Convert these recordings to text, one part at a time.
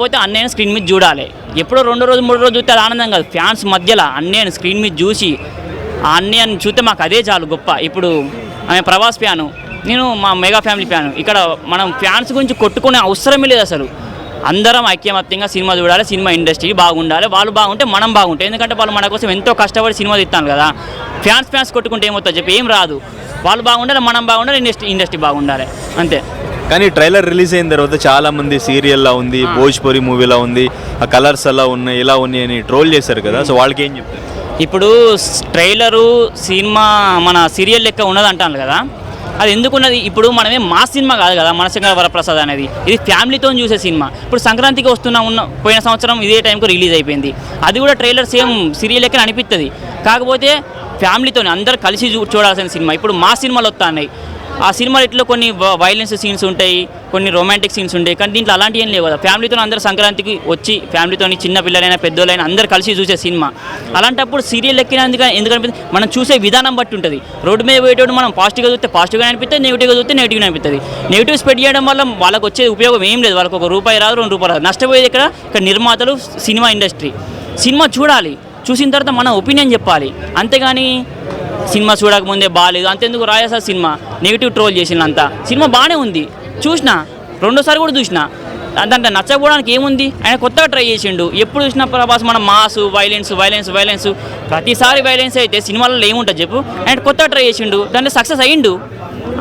పోతే అన్నయ్య స్క్రీన్ మీద చూడాలి. ఎప్పుడో 2 రోజు 3 రోజు చూస్తే అది ఆనందం కాదు. ఫ్యాన్స్ మధ్యలో అన్నయ్యని స్క్రీన్ మీద చూసి ఆ అన్నయ్యని చూస్తే మాకు అదే చాలు గొప్ప. ఇప్పుడు ఆమె ప్రభాస్ ఫ్యాను, నేను మా మెగా ఫ్యామిలీ ఫ్యాను. ఇక్కడ మనం ఫ్యాన్స్ గురించి కొట్టుకునే అవసరమే లేదు అసలు. అందరం ఐక్యమత్యంగా సినిమా చూడాలి, సినిమా ఇండస్ట్రీ బాగుండాలి, వాళ్ళు బాగుంటే మనం బాగుంటాం. ఎందుకంటే వాళ్ళు మన కోసం ఎంతో కష్టపడి సినిమా తీస్తాను కదా. ఫ్యాన్స్ కొట్టుకుంటే ఏమవుతుంది చెప్పి ఏం రాదు. వాళ్ళు బాగుండాలి, మనం బాగుండాలి, ఇండస్ట్రీ బాగుండాలి, అంతే. కానీ ట్రైలర్ రిలీజ్ అయిన తర్వాత చాలా మంది సీరియల్లా ఉంది, భోజ్పురి మూవీలా ఉంది, ఆ కలర్స్ అలా ఉన్నాయి, ఇలా ఉన్నాయి అని ట్రోల్ చేశారు కదా. సో వాళ్ళకి ఏం చెప్తారు? ఇప్పుడు ట్రైలరు సినిమా మన సీరియల్ లెక్క ఉన్నది అంటాను కదా, అది ఎందుకున్నది? ఇప్పుడు మనమే మా సినిమా కాదు కదా మనశంకర వరప్రసాద్ అనేది, ఇది ఫ్యామిలీతో చూసే సినిమా. ఇప్పుడు సంక్రాంతికి పోయిన సంవత్సరం ఇదే టైంకి రిలీజ్ అయిపోయింది. అది కూడా ట్రైలర్ సేమ్ సీరియల్ లెక్క అనిపిస్తుంది. కాకపోతే ఫ్యామిలీతో అందరు కలిసి చూడాల్సిన సినిమా. ఇప్పుడు మా సినిమాలు వస్తున్నాయి, ఆ సినిమాలో ఇట్లా కొన్ని వైలెన్స్ సీన్స్ ఉంటాయి, కొన్ని రొమాంటిక్ సీన్స్ ఉంటాయి. కానీ దీంట్లో అలాంటివి ఏం లేవు కదా. ఫ్యామిలీతో అందరూ సంక్రాంతికి వచ్చి ఫ్యామిలీతో చిన్న పిల్లలైనా పెద్దోళ్ళైనా అందరూ కలిసి చూసే సినిమా. అలాంటప్పుడు సీరియల్ ఎక్కినందుకు ఎందుకనిపిస్తుంది? మనం చూసే విధానం బట్టి ఉంటుంది. రోడ్డు మీద పోయేటప్పుడు మనం పాజిటివ్గా చూస్తే పాజిటివ్గా అనిపిస్తుంది, నెగిటివ్గా చూస్తే నెగిటివ్గా అనిపిస్తుంది. నెగిటివ్ స్ప్రెడ్ చేయడం వల్ల వాళ్ళకి వచ్చే ఉపయోగం ఏం లేదు. వాళ్ళకి ₹1 రాదు, ₹2 రాదు. నష్టపోయేది ఇక్కడ నిర్మాతలు, సినిమా ఇండస్ట్రీ. సినిమా చూడాలి, చూసిన తర్వాత మన ఒపీనియన్ చెప్పాలి. అంతేగాని సినిమా చూడకముందే బాగాలేదు అంతెందుకు. రాయసా సినిమా నెగిటివ్ ట్రోల్ చేసినంత, సినిమా బాగానే ఉంది, చూసిన 2సారి కూడా చూసిన. దాంట్లో నచ్చకపోవడానికి ఏముంది? ఆయన కొత్తగా ట్రై చేసిండు. ఎప్పుడు చూసినా ప్రభాస్ మనం మాసు వైలెన్స్ ప్రతిసారి వైలెన్స్ అయితే సినిమాలలో ఏముంటుంది చెప్పు? ఆయన కొత్తగా ట్రై చేసిండు, దాంట్లో సక్సెస్ అయ్యిండు,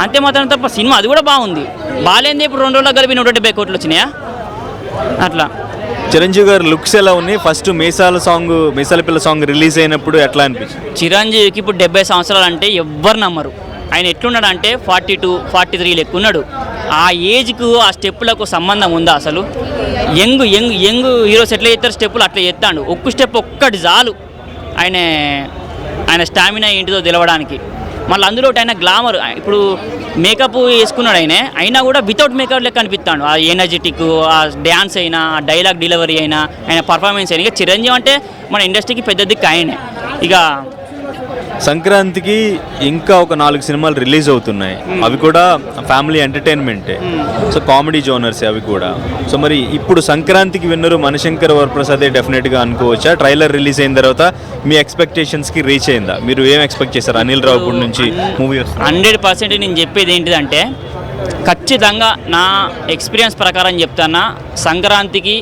అంతే మాత్రం తప్ప సినిమా అది కూడా బాగుంది. బాగాలేంది ఇప్పుడు 2 రోజుల్లో కలిపి 170 కోట్లు వచ్చినాయా అట్లా. చిరంజీవి గారు లుక్స్ ఎలా ఉన్నాయి? ఫస్ట్ మీసాల పిల్ల సాంగ్ రిలీజ్ అయినప్పుడు ఎట్లా అనిపించింది? చిరంజీవికి ఇప్పుడు 70 సంవత్సరాలు అంటే ఎవ్వరు నమ్మరు. ఆయన ఎట్లున్నాడు అంటే 42, 43 లెక్క ఉన్నాడు. ఆ ఏజ్కు ఆ స్టెప్పులకు సంబంధం ఉందా అసలు? యంగ్ హీరోస్ ఎట్లా చేస్తారు స్టెప్పులు అట్లా చేస్తాడు. ఒక్క స్టెప్ ఒక్కటి చాలు ఆయన స్టామినా ఏంటిదో తెలవడానికి. మళ్ళీ అందులో ఆయన గ్లామర్, ఇప్పుడు మేకప్ వేసుకున్నాడు అయినా కూడా వితౌట్ మేకప్ లెక్క అనిపిస్తాడు. ఆ ఎనర్జెటిక్, ఆ డ్యాన్స్ అయినా, ఆ డైలాగ్ డెలివరీ అయినా, ఆయన పర్ఫార్మెన్స్ అయినా. ఇక చిరంజీవి అంటే మన ఇండస్ట్రీకి పెద్ద దిక్కు ఆయనే. ఇక సంక్రాంతికి ఇంకా ఒక 4 సినిమాలు రిలీజ్ అవుతున్నాయి, అవి కూడా ఫ్యామిలీ ఎంటర్టైన్మెంటే. సో కామెడీ జోనర్స్ అవి కూడా. సో మరి ఇప్పుడు సంక్రాంతికి విన్నరు మనశంకర వరప్రసాదే డెఫినెట్గా అనుకోవచ్చా? ట్రైలర్ రిలీజ్ అయిన తర్వాత మీ ఎక్స్పెక్టేషన్స్కి రీచ్ అయిందా? మీరు ఏం ఎక్స్పెక్ట్ చేశారు అనిల్ రావుపూడి నుంచి మూవీ? 100% నేను చెప్పేది ఏంటిదంటే, ఖచ్చితంగా నా ఎక్స్పీరియన్స్ ప్రకారం చెప్తానా, సంక్రాంతికి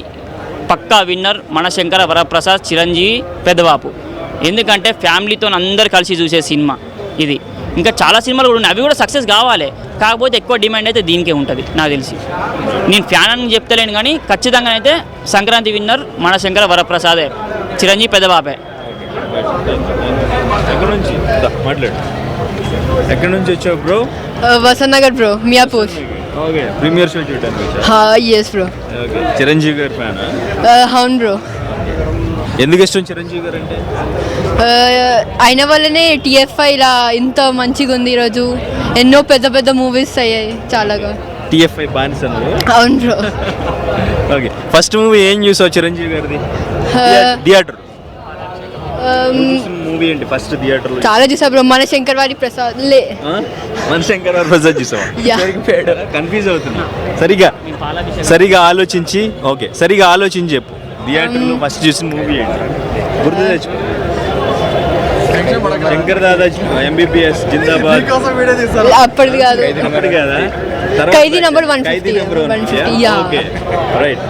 పక్కా విన్నర్ మనశంకర వరప్రసాద్, చిరంజీవి, పెద్దబాపు. ఎందుకంటే ఫ్యామిలీతో అందరు కలిసి చూసే సినిమా ఇది. ఇంకా చాలా సినిమాలు కూడా ఉన్నాయి, అవి కూడా సక్సెస్ కావాలి. కాకపోతే ఎక్కువ డిమాండ్ అయితే దీనికే ఉంటుంది నాకు తెలిసి. నేను ఫ్యాన్ అని చెప్తలేను కానీ ఖచ్చితంగా అయితే సంక్రాంతి విన్నర్ మనశంకర వరప్రసాదే, చిరంజీవి, పెద్దబాపే. ఎక్కడి నుంచి వచ్చావు bro? Vasanth Nagar bro, Miyapur. Okay, premier show చూడడానికి? Yes bro. ఓకే, చిరంజీవి గారి ఫ్యాన్? అవును బ్రో. ఎందుకు ఇష్టం చిరంజీవి గారు అంటే? అయిన వల్లనే TFI ఇలా ఇంత మంచిగా ఉంది. ఈరోజు ఎన్నో పెద్ద మూవీస్ అయ్యాయి చాలాగా. TFI బానిసలు? అవును బ్రో. ఓకే, ఫస్ట్ మూవీ ఏం చూసావు చిరంజీవి గారిది థియేటర్? మూవీ ఏంటి ఫస్ట్ థియేటర్? చాలా చూసా బ్రో. మనశంకర్ వరప్రసాద్ మనశంకర వరప్రసాద్ చూసావా? కన్ఫ్యూజ్ అవుతున్నా. సరిగా ఆలోచించి చెప్పు, థియేటర్లో ఫస్ట్ చూసిన మూవీ ఏంటి? గుర్తు తెచ్చుకో. శంకర్ దాదా MBBS జిందాబాద్ అప్పటిది కాదు, ఖైదీ నంబర్ 150. Okay, right.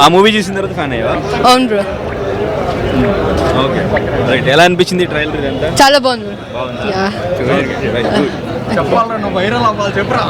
ఆ మూవీ చూసిన తర్వాత ఫ్యాన్ అయ్యావా? అవును బ్రో. Okay, right. ఎలా అనిపించింది ట్రైలర్ ఇదంతా? చాలా బాగుంది. చెప్పాలి, నువ్వు వైరల్ అవ్వాలి, చెప్పరా.